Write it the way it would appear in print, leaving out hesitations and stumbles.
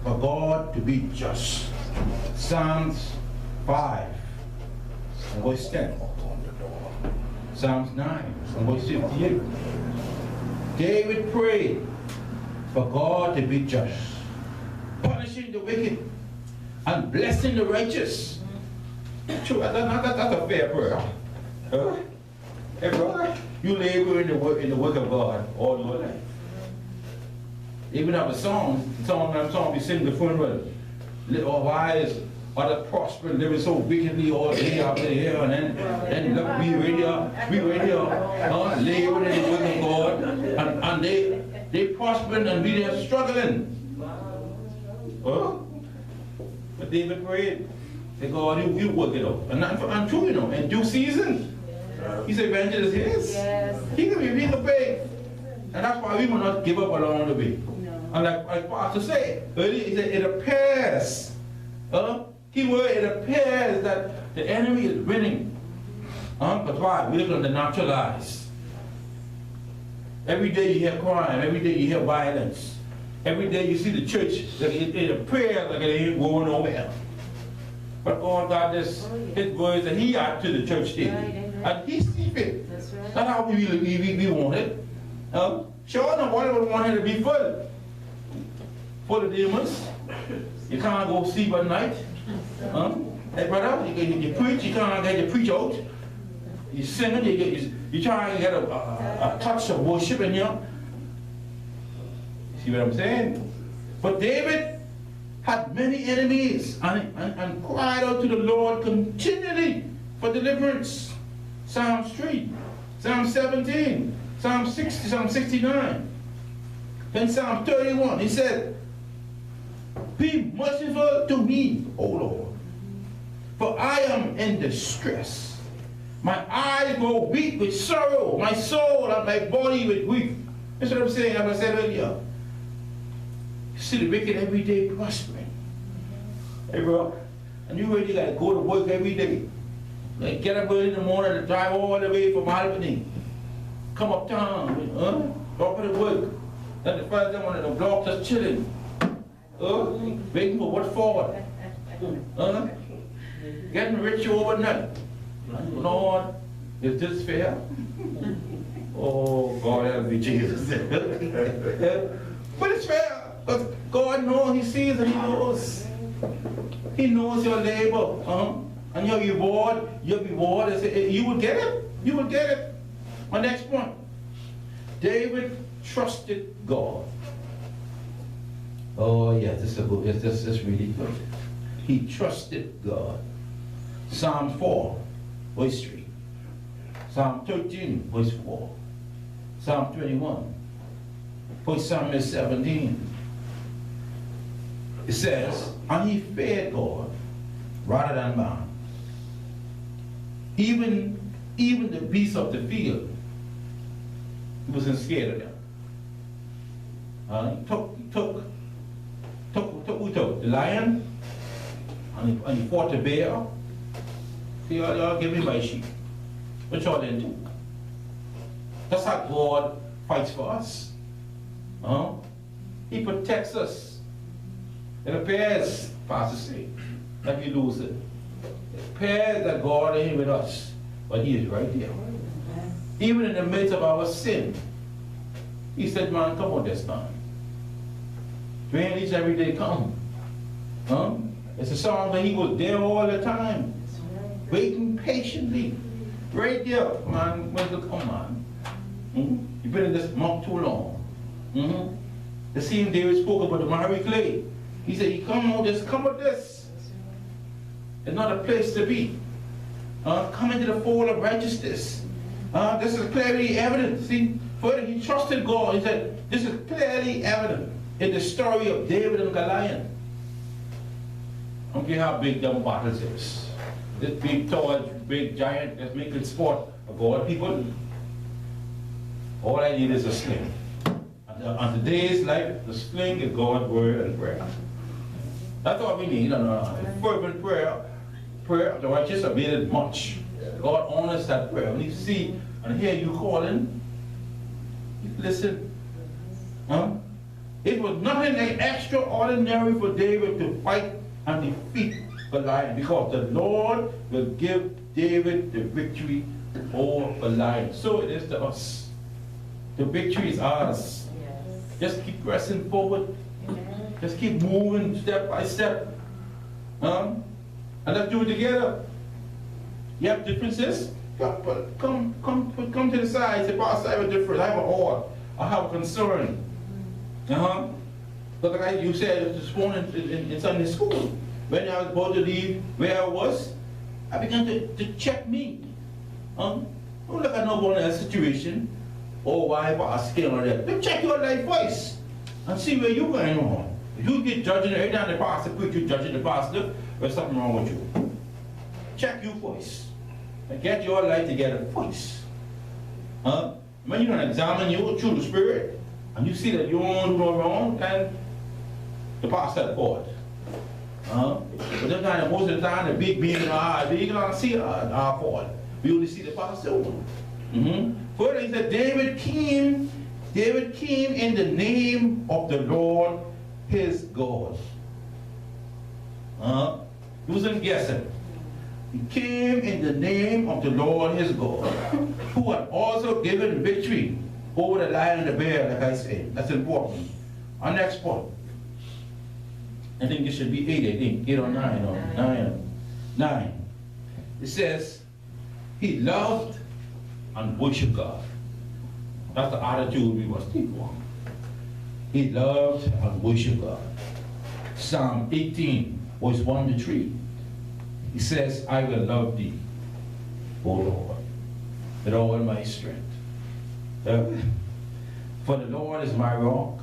for God to be just. Psalms 5, and verse 10. Psalms 9, and verse 58. David prayed for God to be just, punishing the wicked and blessing the righteous. True, that's a fair prayer. Huh? Hey brother, you labor in the work of God all your life. Even have a song we sing the funeral. Little wise are the prosperous, living so wickedly all day after here, and then look, we right here, laboring in the work of God, and they prospering and we are struggling. But David prayed, say, God, you work it out. And true, in due season. He said, vengeance is his. Yes. He can pay. And that's why we will not give up along the way. No. And like Pastor said earlier, he said, it appears, it appears that the enemy is winning. But why? We live on the natural eyes. Every day you hear crime, every day you hear violence. Every day you see the church, it appears like it ain't going nowhere. But God got this, his words that he added to the church daily. And he sees it. That's right. That's how we want it. Sure, no one would want him to be full of demons. You can't go sleep at night. Hey brother, you preach, you can't get your preach out. You sing it, you try to get a touch of worship in you. See what I'm saying? But David had many enemies and cried out to the Lord continually for deliverance. Psalms 3, Psalm 17, Psalm 60, Psalm 69. Then Psalm 31, he said, be merciful to me, O Lord, for I am in distress. My eyes grow weak with sorrow, my soul and my body with grief. That's what I'm saying, as I said earlier. You see the wicked every day prospering. Hey bro, and you really got to go to work every day. Like get up early in the morning and drive all the way from Albany. Come uptown, drop in the work. Then the first time one of the blocks just chilling. Waiting for what for? Getting rich overnight. Lord, is this fair? Oh, God help me, Jesus. But it's fair, because God knows, he sees and he knows. He knows your labor. And your reward is, you will get it. You will get it. My next point. David trusted God. Oh yeah, this is good. This is really good. He trusted God. Psalm 4, verse 3. Psalm 13, verse 4. Psalm 21. Psalm 17. It says, and he feared God rather than man. Even the beasts of the field, he wasn't scared of them. He took the lion, and he fought the bear. See, y'all give me my sheep. What y'all into? That's how God fights for us. He protects us. It appears, Pastor say, that we lose it. It appears that God ain't with us, but he is right there. Even in the midst of our sin, he said, man, come on this time. Drain each every day, come. It's a song that he was there all the time, waiting patiently. Right there, man, come on. You've been in this monk too long. The same David spoke about the miry clay. He said, you come with this. It's not a place to be. Come into the fold of righteousness. This is clearly evident. See, further, he trusted God. He said, this is clearly evident in the story of David and Goliath. I don't care how big them battles is. This big, tall, big giant that's making sport of God people. All I need is a sling. And today's life, the sling is God's word and prayer. That's all we need. Fervent prayer of the righteous availeth much. God honors that prayer. When you see and hear you calling, you listen. It was nothing extraordinary for David to fight and defeat Goliath, because the Lord will give David the victory over Goliath. So it is to us. The victory is ours. Yes. Just keep pressing forward. Amen. Just keep moving step by step. And let's do it together. You have differences? Come to the side. Say, Pastor, I have a difference. I have an odd. I have a concern. But like you said this morning in Sunday school, when I was about to leave where I was, I began to check me. Don't look at no one else's situation, or why Pastor came on there. But check your life first and see where you're going on. If you get judging every time the pastor preach, you judging the pastor, there's something wrong with you. Check you first. And get your life together first. When you're going to examine you through the Spirit, and you see that you don't do no wrong, and the pastor for it. But sometimes, most of the time, the big being in our eyes, we don't see our fault. We only see the pastor. Further, he said, David came in the name of the Lord his God. He wasn't guessing. He came in the name of the Lord his God, who had also given victory over the lion and the bear, like I said. That's important. Our next point. I think it should be 8, I think. 8 or 9 or 9. It says, he loved and worshiped God. That's the attitude we must take on. He loved and worshiped God. Psalm 18, verse 1 to 3. He says, I will love thee, O Lord, with all my strength. For the Lord is my rock